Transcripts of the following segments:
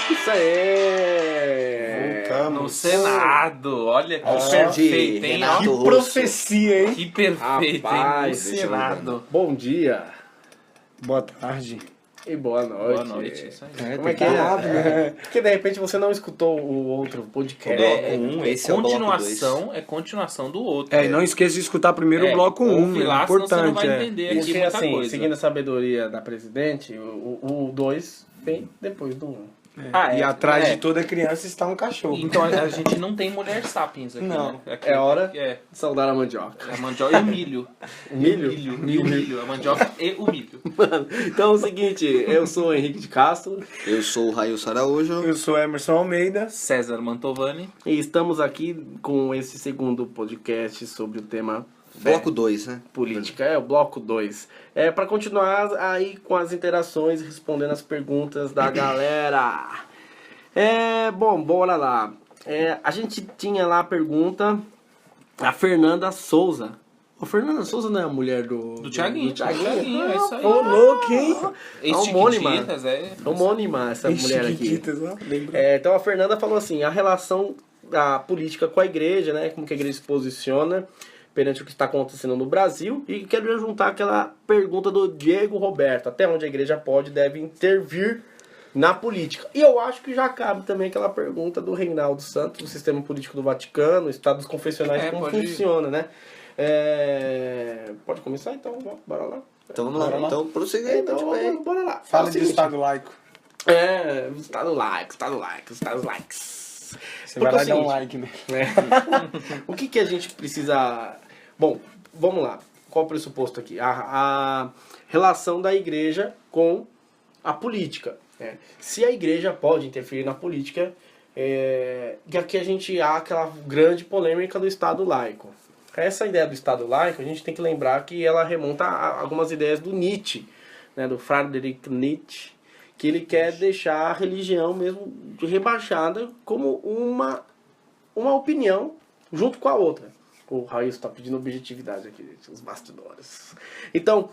Isso aí! Voltamos. No Senado. Olha que Ao perfeito, hein? Renato Que Russo. profecia, hein? Que perfeito, Rapaz, hein? No deixa eu ver, Senado. Bom dia Boa tarde. e boa noite. Boa noite, isso aí. Como é que tá é? rápido, né? Porque de repente você não escutou o outro podcast. Esse é o bloco continuação, é continuação do outro. E não esqueça de escutar primeiro o bloco 1. ouve lá, É senão você não importante. vai entender aqui Porque muita assim, coisa. seguindo a sabedoria da presidente, o 2 vem depois do 1. E atrás é. de toda criança está um cachorro. Então a gente não tem mulher sapiens aqui, Não. né? Aqui, É hora É, de saudar a mandioca. a mandioca e o milho. Milho? E o milho. A mandioca e o milho. Mano, então é o seguinte, eu sou o Henrique de Castro Eu sou o Railson Araújo. Eu sou Emerson Almeida. César Mantovani. e estamos aqui com esse segundo podcast sobre o tema Bloco 2, né? política. É o bloco 2. É para continuar aí com as interações, respondendo as perguntas da galera. Bom, bora lá. A gente tinha lá a pergunta, a Fernanda Souza. A Fernanda Souza não é a mulher do Thiaguinho. Do Thiaguinho? É isso aí. Ô, louco, hein? Homônima. Ex-Chiquititas, Homônima essa mulher aqui. Chiquititas, ó. Lembra? Então a Fernanda falou assim, a relação da política com a igreja, né? Como que a igreja se posiciona perante o que está acontecendo no Brasil. E quero juntar aquela pergunta do Diego Roberto, até onde a igreja pode e deve intervir na política. E eu acho que já cabe também aquela pergunta do Reinaldo Santos, do sistema político do Vaticano, estados confessionais, como pode ir. funciona, né? Pode começar então, bora lá. Então vamos lá. Bora Então prossiga aí, Então, bate bem. bora lá. Fala É o de seguinte, Estado laico. Estado likes. Você Porque vai lá é e dá um seguinte, like, né? o que a gente precisa... Bom, vamos lá. Qual o pressuposto aqui? A relação da igreja com a política. Né? Se a igreja pode interferir na política, e aqui a gente há aquela grande polêmica do Estado laico. Essa ideia do Estado laico, a gente tem que lembrar que ela remonta a algumas ideias do Nietzsche, né, do Friedrich Nietzsche, que ele quer deixar a religião mesmo rebaixada como uma opinião junto com a outra. O Raíssa está pedindo objetividade aqui, gente, os bastidores. Então,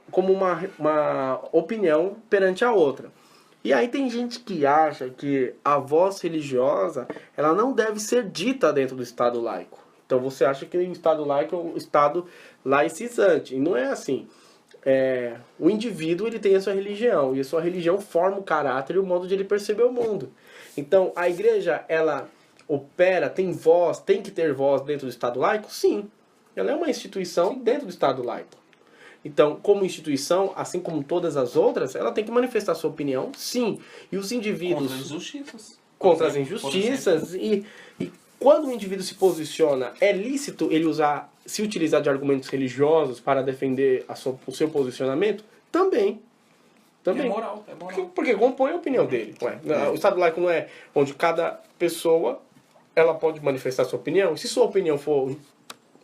como uma opinião perante a outra. E aí tem gente que acha que a voz religiosa ela não deve ser dita dentro do Estado laico. Então você acha que o Estado laico é um Estado laicizante. E não é assim. O indivíduo ele tem a sua religião. E a sua religião forma o caráter e o modo de ele perceber o mundo. Então a igreja, ela opera, tem voz, tem que ter voz dentro do Estado laico? Sim. Ela é uma instituição dentro do Estado laico. Então, como instituição, assim como todas as outras, ela tem que manifestar sua opinião, sim. E os indivíduos... Contra as injustiças. Contra as injustiças. E quando o indivíduo se posiciona, é lícito ele se utilizar de argumentos religiosos para defender o seu posicionamento? Também. É moral. Porque compõe a opinião dele. O Estado laico não é onde cada pessoa ela pode manifestar sua opinião. E se sua opinião for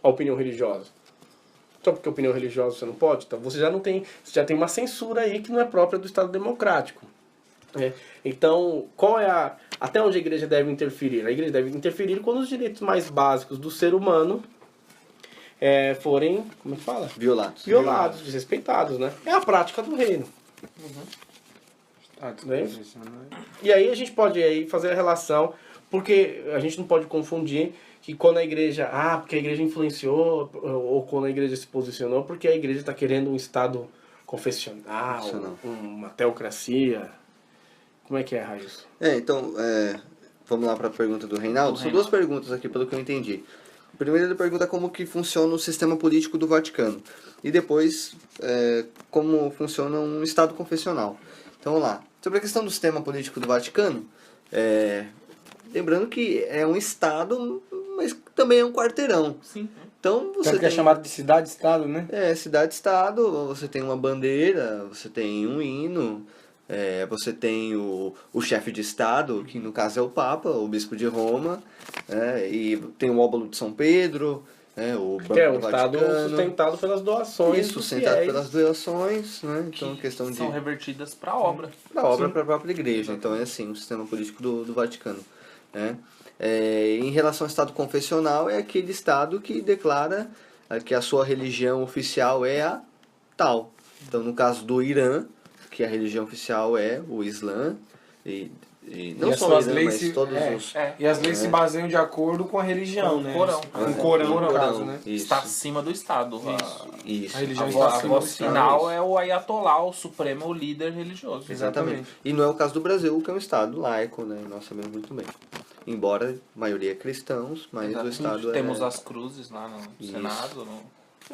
a opinião religiosa? Só porque a opinião religiosa você não pode? Então você já tem uma censura aí que não é própria do Estado democrático. Então, até onde a igreja deve interferir? A igreja deve interferir quando os direitos mais básicos do ser humano forem, como é que fala? Violados, desrespeitados, né? É a prática do reino. E aí a gente pode aí fazer a relação, porque a gente não pode confundir que quando a igreja, porque a igreja influenciou, ou quando a igreja se posicionou, porque a igreja está querendo um Estado confessional, uma teocracia. Como é que é, Raíssa? Então, vamos lá para a pergunta do Reinaldo. São duas perguntas aqui, pelo que eu entendi. Primeiro ele pergunta como que funciona o sistema político do Vaticano. E depois, como funciona um Estado confessional. Então, vamos lá. Sobre a questão do sistema político do Vaticano, lembrando que é um Estado, mas também é um quarteirão. Sim. Então, você Tanto que é chamado de cidade-estado, né? Cidade-estado, você tem uma bandeira, você tem um hino... você tem o chefe de Estado, que no caso é o Papa, o Bispo de Roma, e tem o óbolo de São Pedro, o Banco Que é um do Estado Vaticano. sustentado pelas doações. Isso, sustentado pelas doações, né? Então, questão de... São revertidas para a obra. Da obra para a própria igreja. Então, é assim, o sistema político do Vaticano. Né? Em relação ao Estado confessional, é aquele Estado que declara que a sua religião oficial é a tal. Então, no caso do Irã, que a religião oficial é o Islã, E não as só suas ele, leis mas se- todos é. os... E as leis se baseiam de acordo com a religião, Com o né? Corão. Com o Corão, no caso, né? Isso. Está acima do Estado. Isso. A religião A está voz acima do final Estado. é o Ayatollah, o supremo, o líder religioso. Exatamente. E não é o caso do Brasil, que é um Estado laico, né? Nós sabemos muito bem. Embora a maioria é cristãos, mas o Estado Temos é... as cruzes lá no Isso. Senado.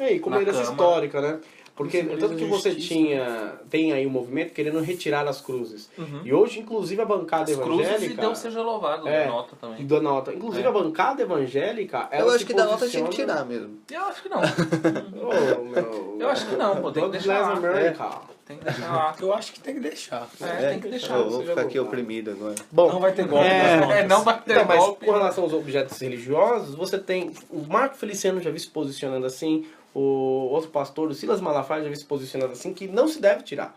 E como Na herança Câmara. histórica, né? Porque Simboliza tanto que você justiça. tem aí um movimento querendo retirar as cruzes. Uhum. E hoje, inclusive, a bancada As cruzes e evangélica... Deus seja louvado, É. da nota também. da nota. Inclusive, É. a bancada evangélica... Eu ela acho se que da nota tinha que posiciona- tirar mesmo. Eu acho que não. Ô, meu... Eu acho que não, pô, tem que God deixar bless lá. America. Tem que deixar lá. Eu acho que tem que deixar. Tem que deixar. Eu vou seja ficar aqui voltado. oprimido agora. Bom, Não vai ter golpe É, nas notas. Não vai ter Não, mas golpe. com relação aos objetos religiosos, você tem... O Marco Feliciano já vi se posicionando assim, o outro pastor, o Silas Malafaia, já vi se posicionando assim, que não se deve tirar.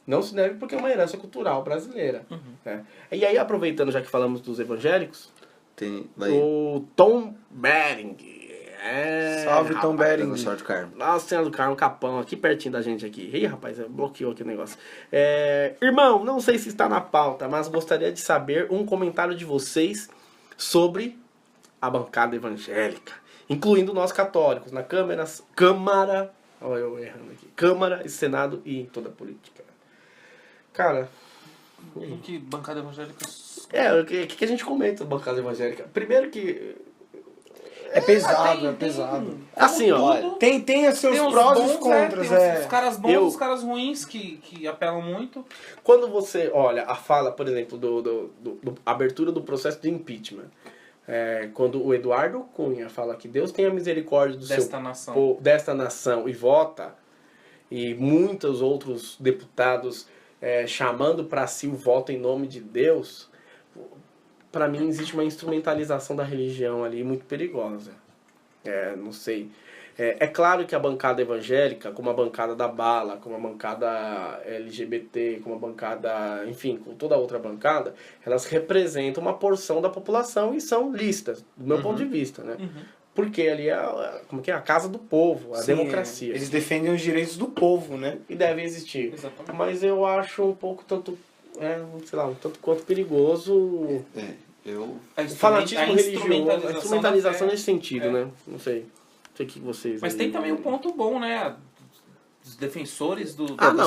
Não se deve porque é uma herança cultural brasileira. Né? E aí, aproveitando, já que falamos dos evangélicos, Vai... o Tom Bering. Salve, Tom rapaz, Bering. Nossa Senhora do Carmo. Nossa Senhora do Carmo, Capão, aqui pertinho da gente aqui. Ih, rapaz, bloqueou aqui o negócio. Irmão, não sei se está na pauta, mas gostaria de saber um comentário de vocês sobre a bancada evangélica, incluindo nós católicos, na Câmara, olha eu errando aqui, Câmara, Senado e toda a política. Cara, Em que bancada evangélica? o que a gente comenta da bancada evangélica? Primeiro que... É pesado, é pesado. Assim, ó, Tem os seus Tem os prós e bons, os contras, tem os caras bons e Eu- os caras ruins que apelam muito. quando você olha a fala, por exemplo, do abertura do processo de impeachment, quando o Eduardo Cunha fala que Deus tenha misericórdia do Desta seu nação. desta nação e vota, e muitos outros deputados chamando para si o voto em nome de Deus, para mim existe uma instrumentalização da religião ali muito perigosa. Não sei. É claro que a bancada evangélica, como a bancada da Bala, como a bancada LGBT, como a bancada, enfim, com toda a outra bancada, elas representam uma porção da população e são listas, do meu ponto de vista, né? Porque ali é a casa do povo, a Sim, democracia. Eles defendem os direitos do povo, né? E deve existir. Exatamente. Mas eu acho um pouco sei lá, um tanto quanto perigoso Eu... A o fanatismo religioso, a instrumentalização da fé. nesse sentido, né? Não sei. Não sei o que vocês... Mas aí- tem também um ponto bom, né? Os defensores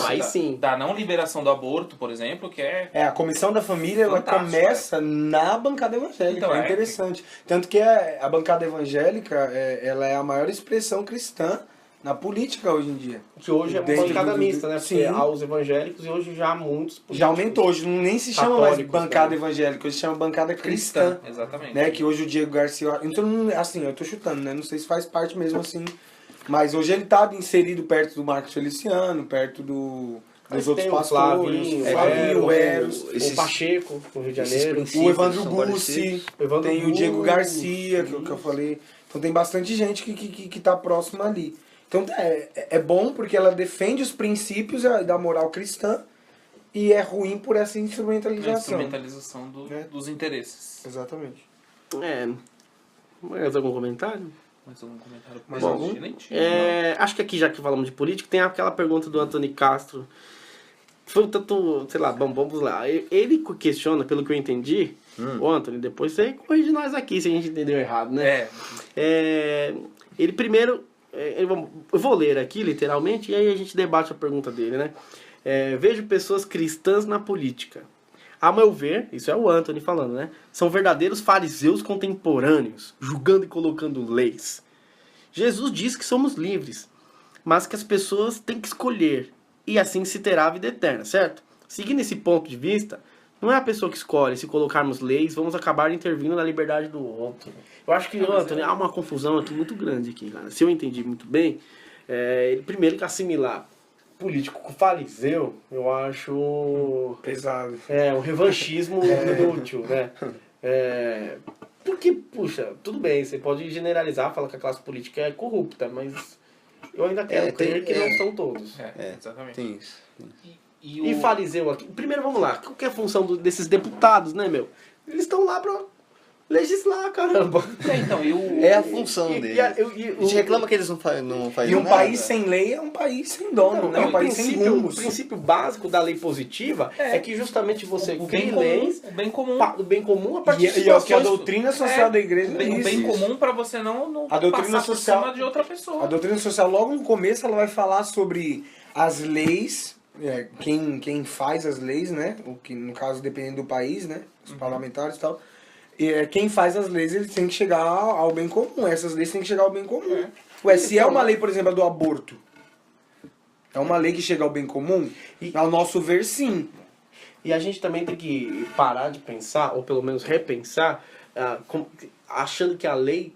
aí sim. da não liberação do aborto, por exemplo, que é... A Comissão da Família ela Fantástico, começa na bancada evangélica. Então, é interessante. Tanto que a bancada evangélica ela é a maior expressão cristã na política hoje em dia. Que hoje é uma Dentro bancada do- mista, né? Porque Sim. há os evangélicos e hoje já há muitos políticos. Já aumentou, hoje nem se chama mais Católicos, bancada né? evangélica, hoje se chama bancada cristã. Exatamente. Né? Que hoje o Diego Garcia. Então, assim, eu tô chutando, né? Não sei se faz parte mesmo assim. Mas hoje ele tá inserido perto do Marcos Feliciano, perto dos Mas outros tem o pastores, Flavinho, o Flavinho, o Eros, o Pacheco, no Rio de Janeiro. o Evandro são Gussi, parecidos. O Evandro tem o Diego Gussi, Garcia, que eu falei. Então tem bastante gente que tá próximo ali. Então é bom porque ela defende os princípios da moral cristã e é ruim por essa A instrumentalização. instrumentalização dos interesses. Exatamente. Mais algum comentário? Mais algum comentário? Mais Bom, algum? nem tinha, Acho que aqui, já que falamos de política, tem aquela pergunta do Antônio Castro. Foi um tanto, sei lá, vamos lá. Ele questiona, pelo que eu entendi, ô Antônio, depois você corrige nós aqui se a gente entendeu errado, né? Ele primeiro, eu vou ler aqui literalmente e aí a gente debate a pergunta dele, né? Vejo pessoas cristãs na política. A meu ver, isso é o Anthony falando, né? São verdadeiros fariseus contemporâneos, julgando e colocando leis. Jesus diz que somos livres, mas que as pessoas têm que escolher, e assim se terá a vida eterna, certo? Seguindo esse ponto de vista, não é a pessoa que escolhe, se colocarmos leis, vamos acabar intervindo na liberdade do outro. Eu acho que, Anthony, há uma confusão aqui muito grande aqui, cara. Se eu entendi muito bem, ele primeiro que assimilar político com fariseu, eu acho... Pesado. um revanchismo inútil, né? Porque, puxa, tudo bem, você pode generalizar, falar que a classe política é corrupta, mas eu ainda quero crer que não são todos. Exatamente. Tem isso. E fariseu aqui, primeiro vamos lá, qual que é a função desses deputados, né, meu? Eles estão lá pra legislar, caramba. Então, É a função E- deles. e a- A gente reclama que eles não fazem E um nada. país sem lei é um país sem dono, né? Um país sem o rumos. princípio básico da lei positiva é que justamente você o crie bem comum, leis o bem comum. do bem comum a partir de E é o que a situações... doutrina social da igreja O bem, diz. o bem comum pra você não A doutrina passar por social- cima de outra pessoa. A doutrina social, logo no começo, ela vai falar sobre as leis, quem faz as leis, né? O que, no caso, dependendo do país, né? Os parlamentares e tal. E, quem faz as leis, eles têm que chegar ao bem comum. Essas leis têm que chegar ao bem comum. Ué, se é uma lei, por exemplo, a do aborto, é uma lei que chega ao bem comum? Ao nosso ver, sim. E a gente também tem que parar de pensar, ou pelo menos repensar, achando que a lei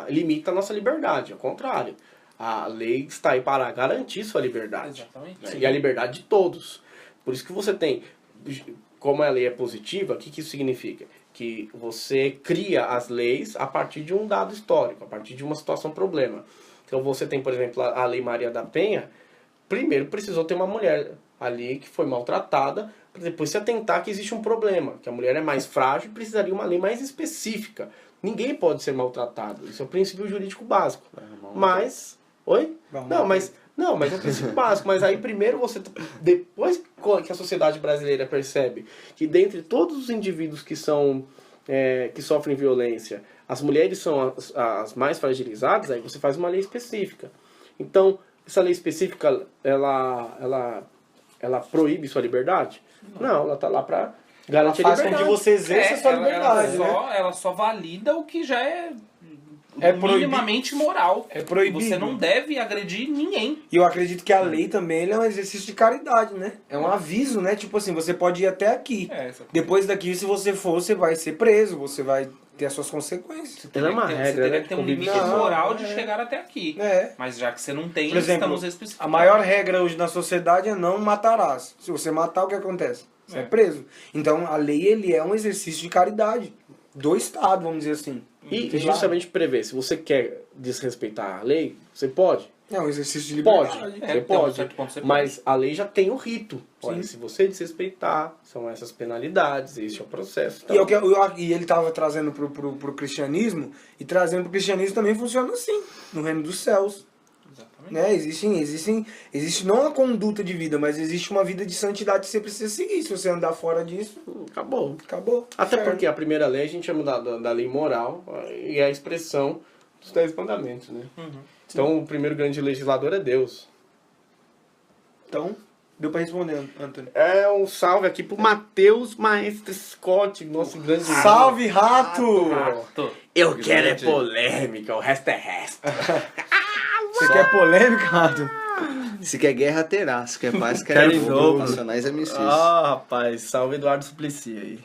limita a nossa liberdade. Ao contrário, a lei está aí para garantir sua liberdade. Exatamente. Né? E a liberdade de todos. Por isso que você tem, como a lei é positiva, o que isso significa? Que você cria as leis a partir de um dado histórico, a partir de uma situação problema. Então você tem, por exemplo, a Lei Maria da Penha. Primeiro precisou ter uma mulher ali que foi maltratada, para depois se atentar que existe um problema, que a mulher é mais frágil e precisaria de uma lei mais específica. Ninguém pode ser maltratado. Isso é o princípio jurídico básico. Mas... Oi? Não, mas é o princípio básico. Mas aí primeiro você... Depois que a sociedade brasileira percebe que dentre todos os indivíduos que são... que sofrem violência, as mulheres são as mais fragilizadas, aí você faz uma lei específica. Então, essa lei específica, ela proíbe sua liberdade? Não, ela está lá para garantir a Faz com liberdade. que você exerça a sua liberdade, né? Ela só valida o que já é proibido. minimamente moral. É proibido. Você não deve agredir ninguém. E eu acredito que a lei também ele é um exercício de caridade, né? É um aviso, né? Tipo assim, você pode ir até aqui. Depois daqui, se você for, você vai ser preso, você vai ter as suas consequências. Ela é uma regra, Você teria né, que ter um de limite convivência. moral de chegar até aqui. É. Mas já que você não tem, Por exemplo, estamos especificando. a maior regra hoje na sociedade é não matarás. Se você matar, o que acontece? Você é preso. Então, a lei ele é um exercício de caridade do Estado, vamos dizer assim. E Sei lá. justamente prevê, se você quer desrespeitar a lei, você pode. É um exercício de Pode, liberdade. você até um pode. certo ponto você Mas a lei já tem o rito. Olha, Sim. se você desrespeitar, são essas penalidades, este é o processo. E, e ele estava trazendo pro cristianismo, e trazendo pro cristianismo também funciona assim, no reino dos céus. Exatamente. Né? Existe não a conduta de vida, mas existe uma vida de santidade que você precisa seguir. Se você andar fora disso, Acabou. acabou. Até Certo. porque a primeira lei a gente chama da lei moral e é a expressão dos 10 mandamentos, né? Então o primeiro grande legislador é Deus. Então, deu pra responder, Antônio. É um salve aqui pro Matheus Maestro Scott, nosso grande... Salve, rato! Rato. Eu quero é polêmica, o resto é resto. Você quer polêmica, rato? Se quer guerra, terá. Se quer paz, Quero quer em dobro. Nacionais é missis. Rapaz, salve Eduardo Suplicy aí.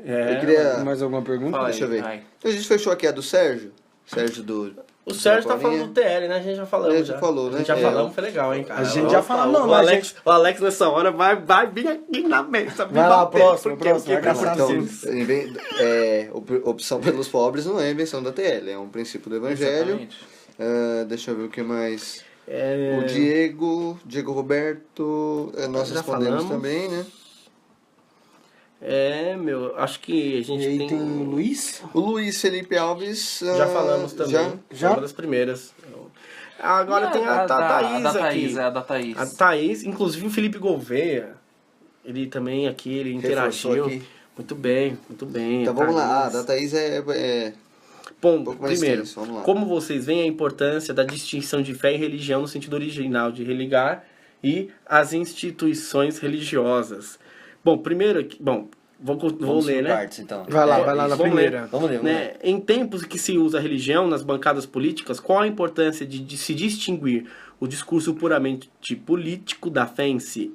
Eu queria... Mais alguma pergunta? Fala aí. Deixa eu ver. Vai. Então a gente fechou aqui a do Sérgio. Sérgio do... O Sérgio tá da Paulinha. falando do TL, né? A gente já falamos. É, já falou, né? A gente já É, falamos, foi legal, hein, cara. a gente já falou, não, o mas Alex, o Alex nessa hora vai vir aqui na mesa. me Vai lá, bater, próximo, porque próximo, eu vai fiquei caçar preocupado. Opção pelos pobres não é invenção da TL, é um princípio do Evangelho. Exatamente. Deixa eu ver o que mais. É, O Diego Roberto, nós Já respondemos falamos. também, né? acho que a gente E aí tem... tem o Luiz? O Luiz Felipe Alves. Já falamos também. Já? Uma das primeiras. Agora E tem a Thaís da aqui. Thaís, é a da Thaís. A Thaís, inclusive o Felipe Gouveia, ele também aqui, ele Reforçou interagiu. aqui. Muito bem, muito bem. Então vamos lá. Thaís. Da Thaís Bom, pouco mais primeiro, extenso, vamos lá. como vocês veem a importância da distinção de fé e religião no sentido original de religar e as instituições religiosas? Bom, primeiro, vou ler, né? Partes, então. Vai lá na vamos primeira. ler. Vamos ler. Né? Em tempos em que se usa a religião nas bancadas políticas, qual a importância de se distinguir o discurso puramente político da fé em si?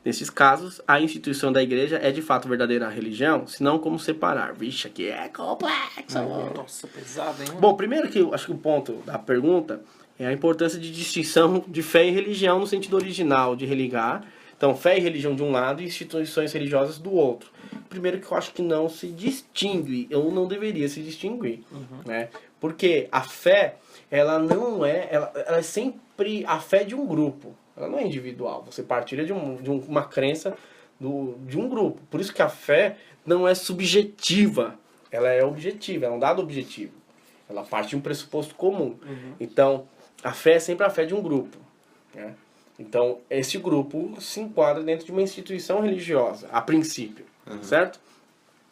Nesses casos, a instituição da igreja é de fato verdadeira religião, senão como separar? Vixe, aqui é complexo. Nossa, pesado, hein? Bom, primeiro que eu acho que o ponto da pergunta é a importância de distinção de fé e religião no sentido original de religar. Então, fé e religião de um lado e instituições religiosas do outro. Primeiro que eu acho que não se distingue, ou não deveria se distinguir, né? Porque a fé, ela não é, ela é sempre a fé de um grupo, ela não é individual. Você partilha de uma crença de um grupo. Por isso que a fé não é subjetiva, ela é objetiva, é um dado objetivo. Ela parte de um pressuposto comum. Então, a fé é sempre a fé de um grupo, né? Então, esse grupo se enquadra dentro de uma instituição religiosa, a princípio, certo?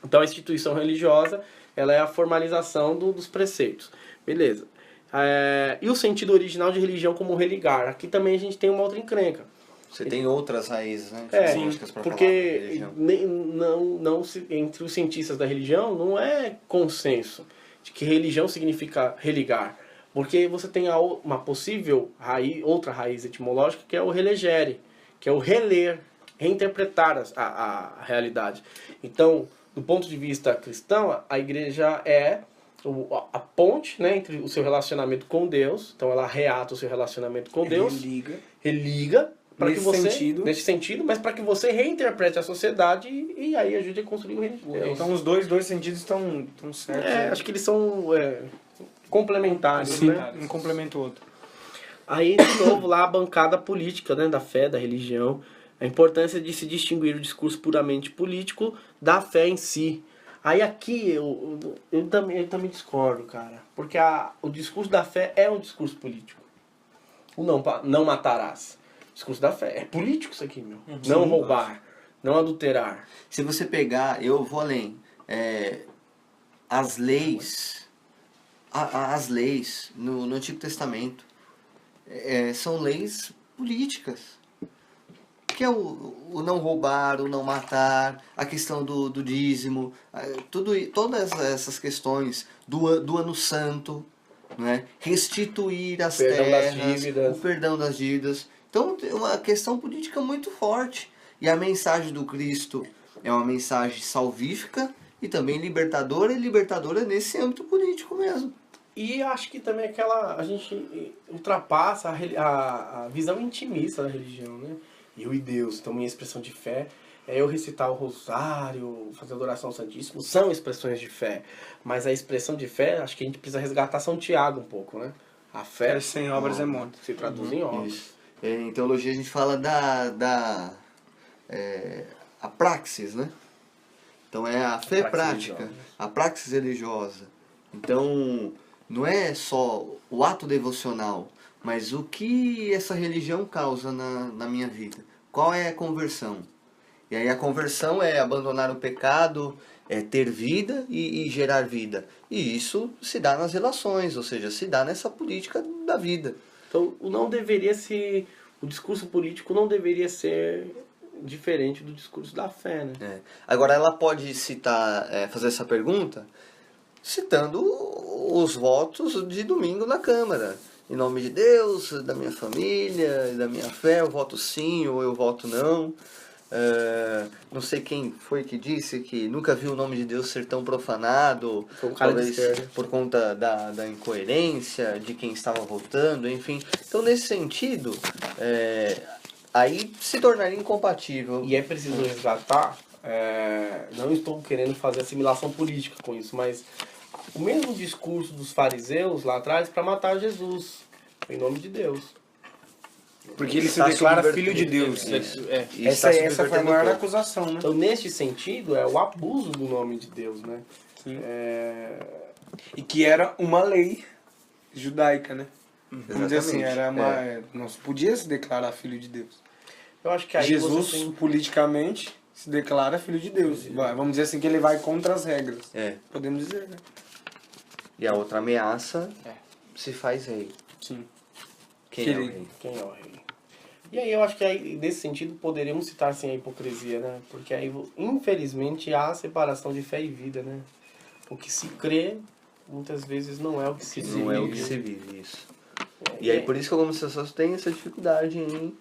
Então, a instituição religiosa, ela é a formalização dos preceitos. Beleza. E o sentido original de religião como religar? Aqui também a gente tem uma outra encrenca. Você tem outras raízes, né? Sim, pra porque falar entre os cientistas da religião não é consenso de que religião significa religar. Porque você tem uma possível outra raiz etimológica que é o relegere, que é o reler, reinterpretar a realidade. Então, do ponto de vista cristão, a igreja é a ponte, né, entre o seu relacionamento com Deus. Então ela reata o seu relacionamento com Deus. Religa para que você, nesse sentido, mas para que você reinterprete a sociedade e aí ajude a construir o reino de Deus. Então os dois sentidos estão certos. Acho que eles são complementares, sim, né? Um complementa o outro. Aí, de novo, lá a bancada política, né, da fé, da religião, a importância de se distinguir o discurso puramente político da fé em si. Aí aqui eu também discordo, cara. Porque o discurso da fé é um discurso político. O não matarás. O discurso da fé é político isso aqui, meu. Não roubar, não adulterar. Se você pegar, eu vou além, as leis no Antigo Testamento são leis políticas. Que é o não roubar, o não matar, a questão do dízimo, todas essas questões do ano santo, né? Restituir as terras, o perdão das dívidas. Então é uma questão política muito forte. E a mensagem do Cristo é uma mensagem salvífica e também libertadora, e libertadora nesse âmbito político mesmo. E acho que também a gente ultrapassa a visão intimista da religião, né? Eu e Deus. Então minha expressão de fé é eu recitar o rosário, fazer adoração ao Santíssimo, são expressões de fé. Mas a expressão de fé, acho que a gente precisa resgatar São Tiago um pouco, né? A fé sem obras é morta. Se traduz em obras. Isso. Em teologia a gente fala a praxis, né? Então é a fé prática, a praxis religiosa. Então não é só o ato devocional, mas o que essa religião causa na minha vida. Qual é a conversão? E aí a conversão é abandonar o pecado, é ter vida e gerar vida. E isso se dá nas relações, ou seja, se dá nessa política da vida. Então o discurso político não deveria ser diferente do discurso da fé, né? Agora ela pode fazer essa pergunta citando os votos de domingo na Câmara. Em nome de Deus, da minha família, da minha fé, eu voto sim ou eu voto não. Não sei quem foi que disse que nunca viu o nome de Deus ser tão profanado, foi um cara talvez por conta da incoerência de quem estava votando, enfim. Então, nesse sentido, aí se tornaria incompatível. E é preciso resgatar, não estou querendo fazer assimilação política com isso, mas o mesmo discurso dos fariseus lá atrás para matar Jesus, em nome de Deus. Porque ele se declara filho de Deus. Essa foi a maior acusação, né? Então, neste sentido, é o abuso do nome de Deus, né? Sim. E que era uma lei judaica, né? Vamos dizer assim, não se podia se declarar filho de Deus. Eu acho que aí Jesus, politicamente, se declara filho de Deus. Vamos dizer assim que ele vai contra as regras. Podemos dizer, né? E a outra ameaça se faz rei. Sim. Quem é o rei? E aí eu acho que aí, nesse sentido poderíamos citar assim, a hipocrisia, né? Porque aí, infelizmente, há separação de fé e vida, né? O que se crê, muitas vezes, não é o que se vive. Não é o que se vive, isso. E aí por isso que algumas pessoas têm essa dificuldade em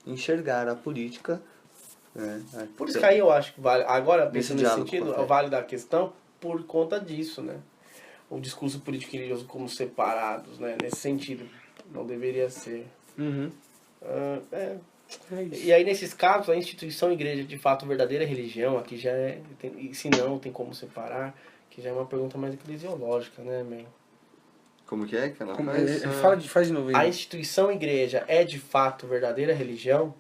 enxergar a política. Por isso que aí eu acho que vale, agora pensando nesse sentido, vale da questão por conta disso, né? O discurso político e religioso como separados, né? Nesse sentido, não deveria ser. E aí nesses casos, a instituição igreja de fato verdadeira religião, aqui já e se não, tem como separar, que já é uma pergunta mais eclesiológica, né, man? Como que é que ela faz? Faz de novo aí. A instituição igreja é de fato verdadeira religião?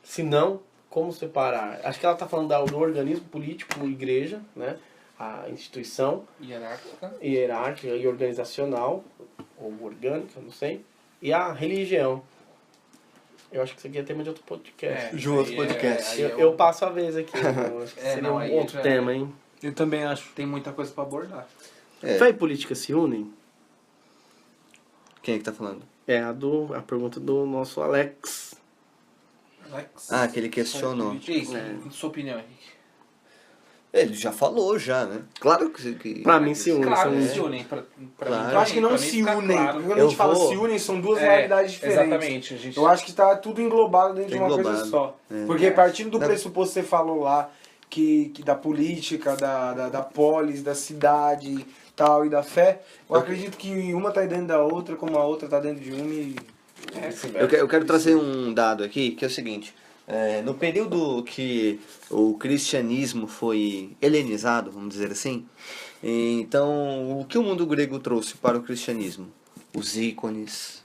Se não, como separar? Acho que ela está falando do organismo político, igreja, né? A instituição hierárquica e organizacional, ou orgânica, não sei, e a religião. Eu acho que isso aqui é tema de outro podcast. De outro podcast. Eu passo a vez aqui. Então, acho que seria um outro tema, hein? Eu também acho. Tem muita coisa pra abordar. Fé e política se unem? Quem é que tá falando? É a pergunta do nosso Alex. Alex, Ah, que ele questionou. Isso, sua opinião, Henrique. Ele já falou, já, né? Claro que Pra mim se une. Claro, são- se unem. Pra Claro. mim, Eu acho que não pra mim se fica unem. claro. Porque quando a Eu gente fala vou- se unem, são duas realidades diferentes. Exatamente. A gente... Eu acho que tá tudo englobado dentro de uma coisa Englobado. só. É. Porque partindo do Não. pressuposto que você falou lá, que da política, da polis, da cidade tal, e da fé, eu acredito que uma tá dentro da outra, como a outra tá dentro de uma e... Eu quero trazer um dado aqui, que é o seguinte. No período que o cristianismo foi helenizado, vamos dizer assim, então o que o mundo grego trouxe para o cristianismo? Os ícones,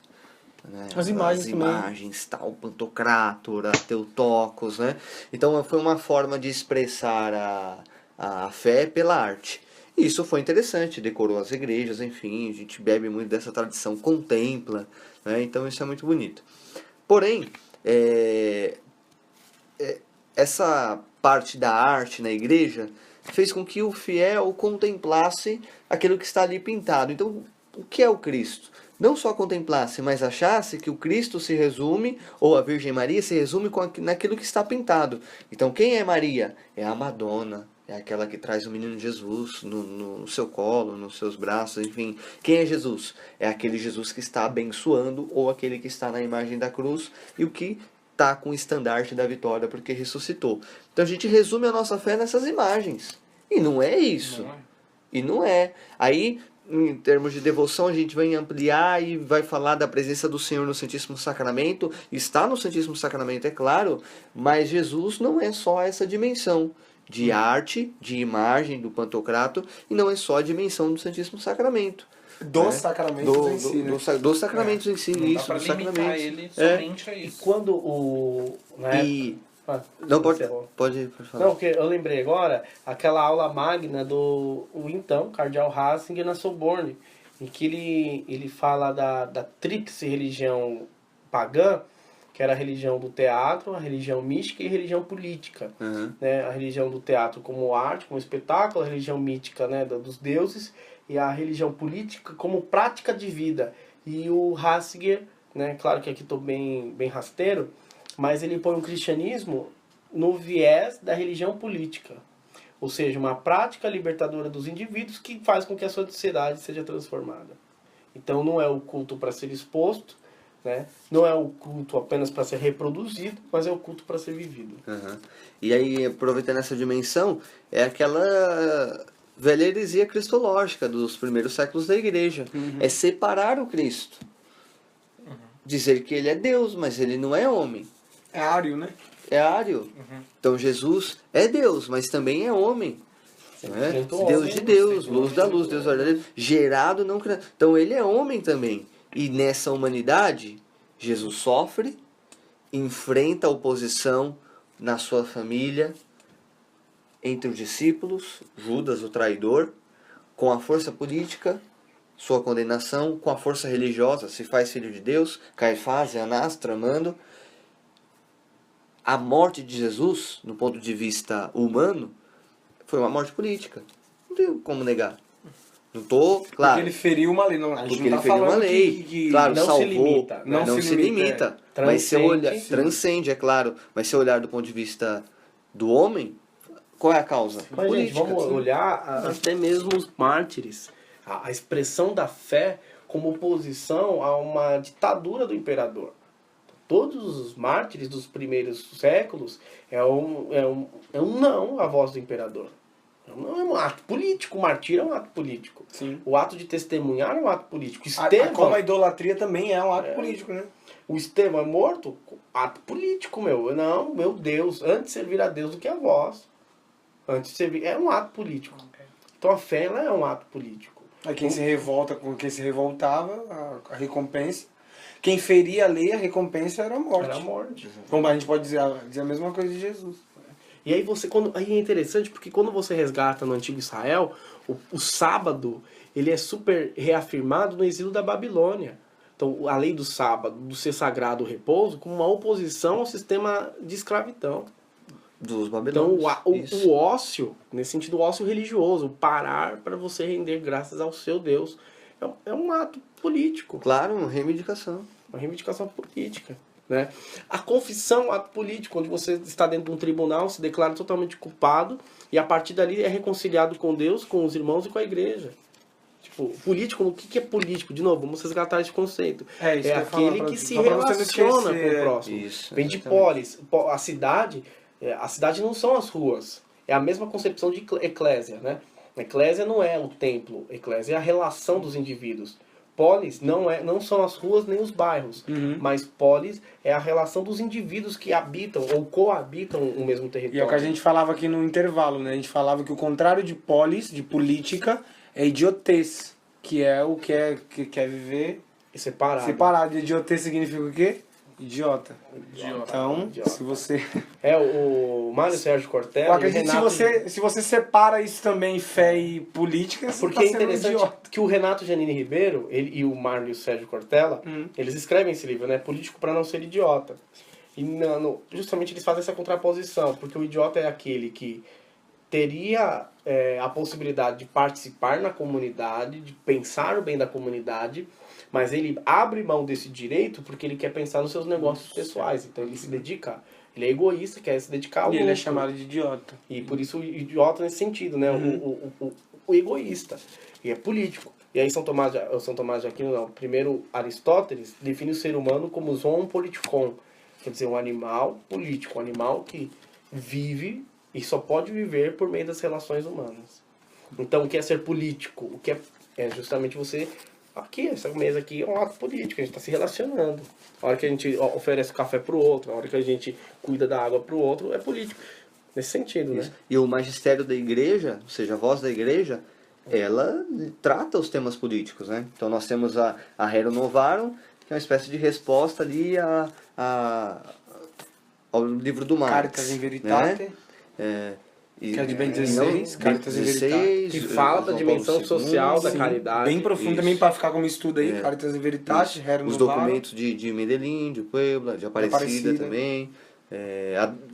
né? As imagens também. imagens, tal, Pantocrátor, Teutocos, né? Então foi uma forma de expressar a fé pela arte. E isso foi interessante, decorou as igrejas, enfim, a gente bebe muito dessa tradição, contempla, né? Então isso é muito bonito. Porém, essa parte da arte na igreja fez com que o fiel contemplasse aquilo que está ali pintado. Então, o que é o Cristo? Não só contemplasse, mas achasse que o Cristo se resume, ou a Virgem Maria se resume naquilo que está pintado. Então, quem é Maria? É a Madonna, é aquela que traz o menino Jesus no seu colo, nos seus braços, enfim. Quem é Jesus? É aquele Jesus que está abençoando, ou aquele que está na imagem da cruz, e o que está com o estandarte da vitória, porque ressuscitou. Então a gente resume a nossa fé nessas imagens. E não é isso. Não é. E não é. Aí, em termos de devoção, a gente vai ampliar e vai falar da presença do Senhor no Santíssimo Sacramento. Está no Santíssimo Sacramento, é claro, mas Jesus não é só essa dimensão de arte, de imagem do Pantocrator, e não é só a dimensão do Santíssimo Sacramento. Dos sacramentos em si, né? Dos sacramentos em si, Não isso, dá pra dos limitar sacramentos. ele somente a E isso. quando o... E... Não, pode falar. Não, porque eu lembrei agora, aquela aula magna do então Cardeal Ratzinger na Sorbonne, em que ele fala da tríplice religião pagã, que era a religião do teatro, a religião mística e a religião política. Uhum. Né? A religião do teatro como arte, como espetáculo, a religião mítica, né, dos deuses, e a religião política como prática de vida. E o Ratzinger, né, claro que aqui estou bem rasteiro, mas ele põe o cristianismo no viés da religião política. Ou seja, uma prática libertadora dos indivíduos que faz com que a sociedade seja transformada. Então não é o culto para ser exposto, né? Não é o culto apenas para ser reproduzido, mas é o culto para ser vivido. Uhum. E aí, aproveitando essa dimensão, é aquela velha heresia cristológica dos primeiros séculos da igreja. É separar o Cristo. Dizer que ele é Deus, mas ele não é homem. É ário, né? É ário. Então Jesus é Deus, mas também é homem. Não é? Enfrentou Deus homem, de Deus, sim, luz da luz, Deus verdadeiro, gerado não criado. Então ele é homem também. E nessa humanidade, Jesus sofre, enfrenta a oposição na sua família, entre os discípulos, Judas, o traidor, com a força política, sua condenação, com a força religiosa, se faz filho de Deus, Caifás e Anás tramando. A morte de Jesus, no ponto de vista humano, foi uma morte política. Não tem como negar. Não tô, claro. Porque ele feriu uma lei. Não, a gente Porque não ele tá feriu uma falando lei. que Claro, não se salvou. limita, né? Não se limita. é. Mas se olhar, Transcende. transcende, é claro. Mas se olhar do ponto de vista do homem, qual é a causa? Mas, gente, vamos sim. olhar até mesmo os mártires. A expressão da fé como oposição a uma ditadura do imperador. Todos os mártires dos primeiros séculos é um não à voz do imperador. Não é um ato político. O martírio é um ato político. Sim. O ato de testemunhar é um ato político. Estevão, Como a idolatria também é um ato político, né? o Estevão é morto, ato político, meu. Não, meu Deus, antes servir a Deus do que a vós. Antes de servir, é um ato político. Então a fé ela é um ato político. Aí quem se revolta com quem se revoltava, a recompensa. quem feria a lei, a recompensa era a morte. Era a morte. Como a gente pode dizer a mesma coisa de Jesus. E aí aí é interessante porque quando você resgata no antigo Israel, o sábado, ele é super reafirmado no exílio da Babilônia. Então, a lei do sábado, do ser sagrado o repouso, como uma oposição ao sistema de escravidão. Dos Então, babilônios. o ócio, nesse sentido, o ócio religioso, parar para você render graças ao seu Deus, é um ato político. Claro, uma reivindicação. Uma reivindicação política. Né? A confissão é um ato político, onde você está dentro de um tribunal, se declara totalmente culpado e a partir dali é reconciliado com Deus, com os irmãos e com a igreja. Tipo, político, o que é político? De novo, vamos resgatar esse conceito. É isso que eu ia falar aquele pra que você. se Só pra você não relaciona esquecer, com o próximo. Isso, Vem de exatamente. polis. A cidade não são as ruas. É a mesma concepção de eclésia, né? Eclésia não é o templo. Eclésia é a relação dos indivíduos. Polis não são as ruas nem os bairros. Mas polis é a relação dos indivíduos que habitam ou coabitam o mesmo território. E é o que a gente falava aqui no intervalo, né? A gente falava que o contrário de polis, de política, é idiotez. Que é o que quer viver separado. separado. Idiotez significa o quê? Idiota. Idiota. Então, Idiota. se você... O Mário Sérgio Cortella... Eu acredito que Renato... se você separa isso também, fé e política, você Porque tá é sendo interessante idiota. que o Renato Giannini Ribeiro e o Mário Sérgio Cortella, eles escrevem esse livro, né? Político para não ser idiota. E justamente eles fazem essa contraposição, porque o idiota é aquele que teria a possibilidade de participar na comunidade, de pensar o bem da comunidade, mas ele abre mão desse direito porque ele quer pensar nos seus negócios pessoais. Então ele se dedica, ele é egoísta, quer se dedicar ao E ele é outro. chamado de idiota. E por isso o idiota nesse sentido, né? O egoísta. E é político. E aí São Tomás de Aquino, não. Primeiro Aristóteles define o ser humano como zoon politikon. Quer dizer, um animal político, um animal que vive e só pode viver por meio das relações humanas. Então, o que é ser político? O que é justamente você... Aqui, essa mesa aqui é um ato político, a gente está se relacionando. A hora que a gente oferece café para o outro, a hora que a gente cuida da água para o outro, é político. Nesse sentido, Isso. né? E o magistério da igreja, ou seja, a voz da igreja, ela trata os temas políticos, né? Então nós temos a Rerum Novarum, que é uma espécie de resposta ali ao livro do Marx. Caritas in Veritate. Né? Que é de Bento XVI, Caritas in Veritate. Que fala da dimensão social da Sim, caridade. bem profundo Isso. também para ficar como estudo aí. Caritas in Veritate, Rerum Os Novarum. documentos de Medellín, de Puebla, de Aparecida também.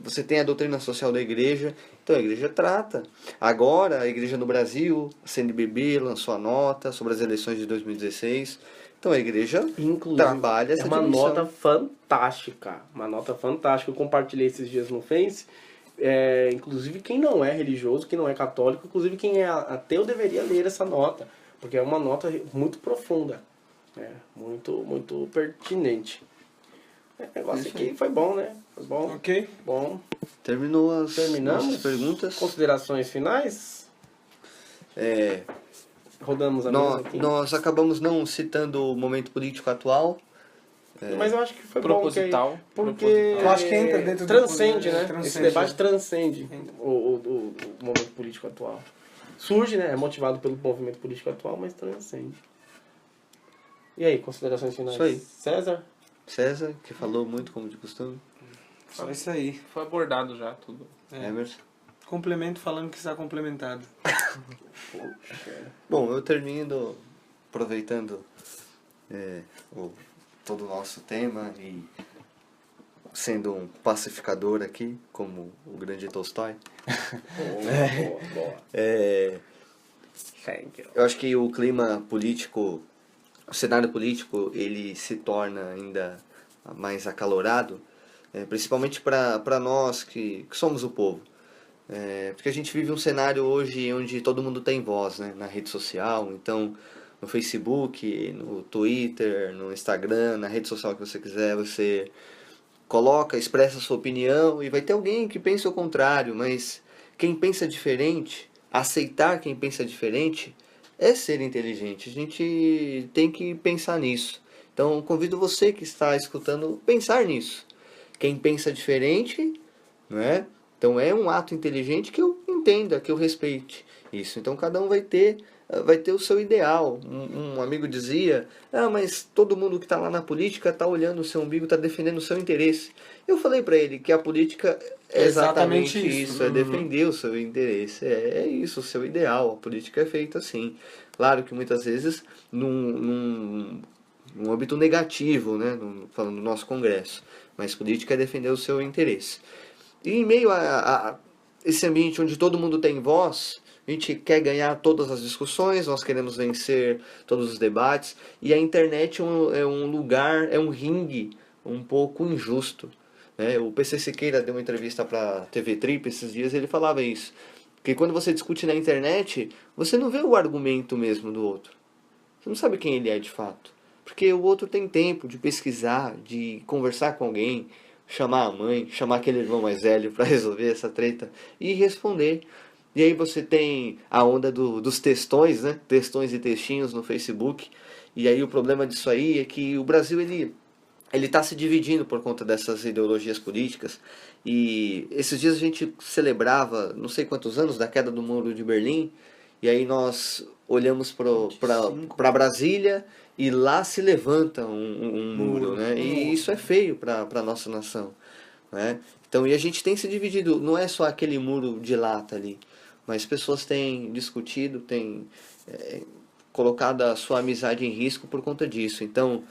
Você tem a doutrina social da igreja. Então a igreja trata. Agora a igreja no Brasil, a CNBB lançou a nota sobre as eleições de 2016. Então a igreja Inclusive, trabalha essa é uma dimensão. nota fantástica. Uma nota fantástica. Eu compartilhei esses dias no Face. Inclusive quem não é religioso, quem não é católico, inclusive quem é ateu deveria ler essa nota. Porque é uma nota muito profunda. Muito, muito pertinente. O negócio aqui foi bom, né? Foi bom. Ok. Bom. Terminou as Terminamos? nossas perguntas. Considerações finais? Rodamos a mesa aqui. Nós acabamos não citando o momento político atual. Mas eu acho que foi Proposital. bom. Porque Proposital. Eu acho que entra dentro do transcende, poder, né? transcende. Esse debate transcende o momento político atual. Surge, né? É motivado pelo movimento político atual, mas transcende. E aí, considerações finais? Isso aí. César? Que falou muito como de costume. Só isso aí. Foi abordado já tudo. Emerson. Complemento falando que está complementado. Bom, eu termino aproveitando todo o nosso tema e sendo um pacificador aqui, como o grande Tolstói. Boa. Thank you. Eu acho que o clima político, o cenário político, ele se torna ainda mais acalorado, principalmente para nós que somos o povo. Porque a gente vive um cenário hoje onde todo mundo tem voz, né? Na rede social, então no Facebook, no Twitter, no Instagram, na rede social que você quiser, você coloca, expressa a sua opinião e vai ter alguém que pensa o contrário, mas quem pensa diferente, aceitar quem pensa diferente, é ser inteligente. A gente tem que pensar nisso. Então convido você que está escutando pensar nisso. Quem pensa diferente, não é? Então é um ato inteligente que eu entenda, que eu respeite isso. Então cada um vai ter vai ter o seu ideal. Um amigo dizia, mas todo mundo que está lá na política está olhando o seu umbigo, está defendendo o seu interesse. Eu falei para ele que a política é exatamente isso, é defender o seu interesse, é isso, o seu ideal. A política é feita assim. Claro que muitas vezes num âmbito negativo, né, falando do nosso Congresso, mas política é defender o seu interesse. E em meio a esse ambiente onde todo mundo tem voz, a gente quer ganhar todas as discussões, nós queremos vencer todos os debates, e a internet é um lugar, é um ringue um pouco injusto. Né? O PC Siqueira deu uma entrevista para a TV Trip esses dias, ele falava isso, que quando você discute na internet, você não vê o argumento mesmo do outro. Você não sabe quem ele é de fato. Porque o outro tem tempo de pesquisar, de conversar com alguém, chamar a mãe, chamar aquele irmão mais velho para resolver essa treta e responder. E aí você tem a onda dos textões, né? Textões e textinhos no Facebook. E aí o problema disso aí é que o Brasil ele está se dividindo por conta dessas ideologias políticas. E esses dias a gente celebrava, não sei quantos anos, da queda do Muro de Berlim. E aí nós olhamos para Brasília e lá se levanta um muro, né? E isso é feio para a nossa nação, né? Então, e a gente tem se dividido, não é só aquele muro de lata ali, mas pessoas têm discutido, têm colocado a sua amizade em risco por conta disso. Então,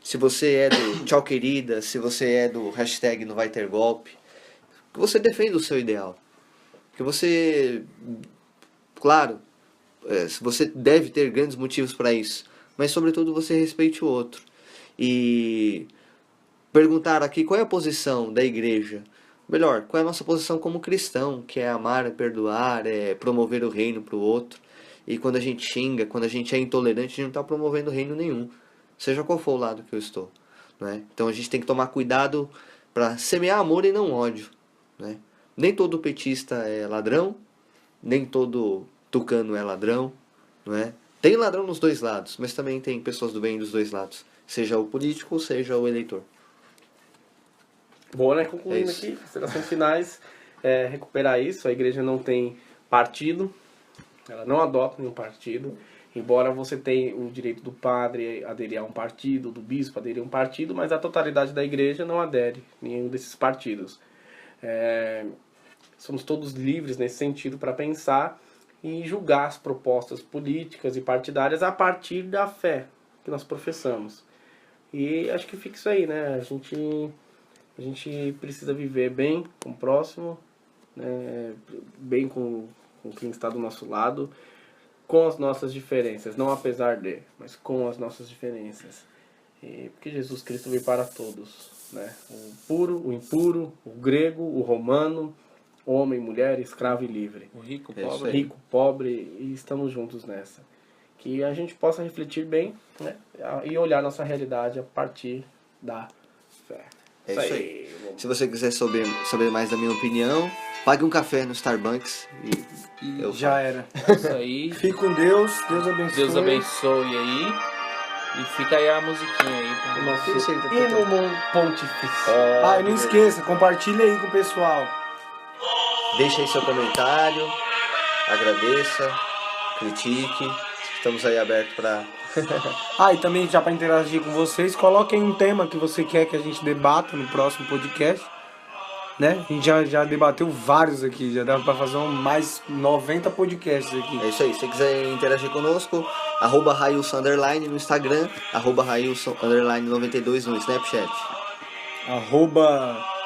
se você é do tchau querida, se você é do hashtag não vai ter golpe, que você defenda o seu ideal. Que você, claro, você deve ter grandes motivos para isso, mas sobretudo você respeite o outro. E perguntar aqui qual é a posição da igreja, melhor, qual é a nossa posição como cristão, que é amar, é perdoar, é promover o reino para o outro. E quando a gente xinga, quando a gente é intolerante, a gente não está promovendo reino nenhum, seja qual for o lado que eu estou, né? Então a gente tem que tomar cuidado para semear amor e não ódio, né? Nem todo petista é ladrão, nem todo tucano é ladrão, não é? Tem ladrão nos dois lados, mas também tem pessoas do bem dos dois lados, seja o político, seja o eleitor. Boa, né? Concluindo aqui, considerações finais, recuperar isso. A igreja não tem partido, ela não adota nenhum partido, embora você tenha o direito do padre aderir a um partido, do bispo aderir a um partido, mas a totalidade da igreja não adere a nenhum desses partidos. Somos todos livres nesse sentido para pensar e julgar as propostas políticas e partidárias a partir da fé que nós professamos. E acho que fica isso aí, né? A gente precisa viver bem com o próximo, né? Bem com quem está do nosso lado, com as nossas diferenças, não apesar de, mas com as nossas diferenças. Porque Jesus Cristo veio para todos, né? O puro, o impuro, o grego, o romano, homem, mulher, escravo e livre. O rico, pobre. Rico, pobre, e estamos juntos nessa. Que a gente possa refletir bem, né? E olhar nossa realidade a partir da fé. É isso aí. Se você quiser saber mais da minha opinião, pague um café no Starbucks e eu já era. Isso aí. Fique com Deus, Deus abençoe. Deus abençoe aí. E fica aí a musiquinha aí. O nosso hino pontifício. E não esqueça, compartilha aí com o pessoal. Deixa aí seu comentário, agradeça, critique. Estamos aí abertos para... E também já para interagir com vocês, coloquem um tema que você quer que a gente debata no próximo podcast, né? A gente já debateu vários aqui, já dá para fazer mais 90 podcasts aqui. É isso aí, se você quiser interagir conosco, @Railson_ no Instagram, @Railson_92 no Snapchat.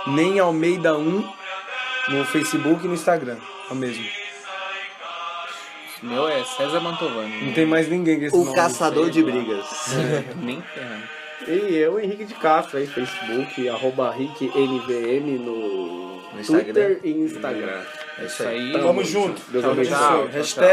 @NemAlmeida1 no Facebook e no Instagram, é o mesmo. O meu é César Mantovani. Não tem mais ninguém com esse nome. O caçador de brigas. Nem ferrando. E eu, Henrique de Castro, aí, Facebook, @RickNVM no Instagram. Twitter e Instagram. É isso aí. Vamos junto. Deus Tchau, abençoe. tchau. Hashtag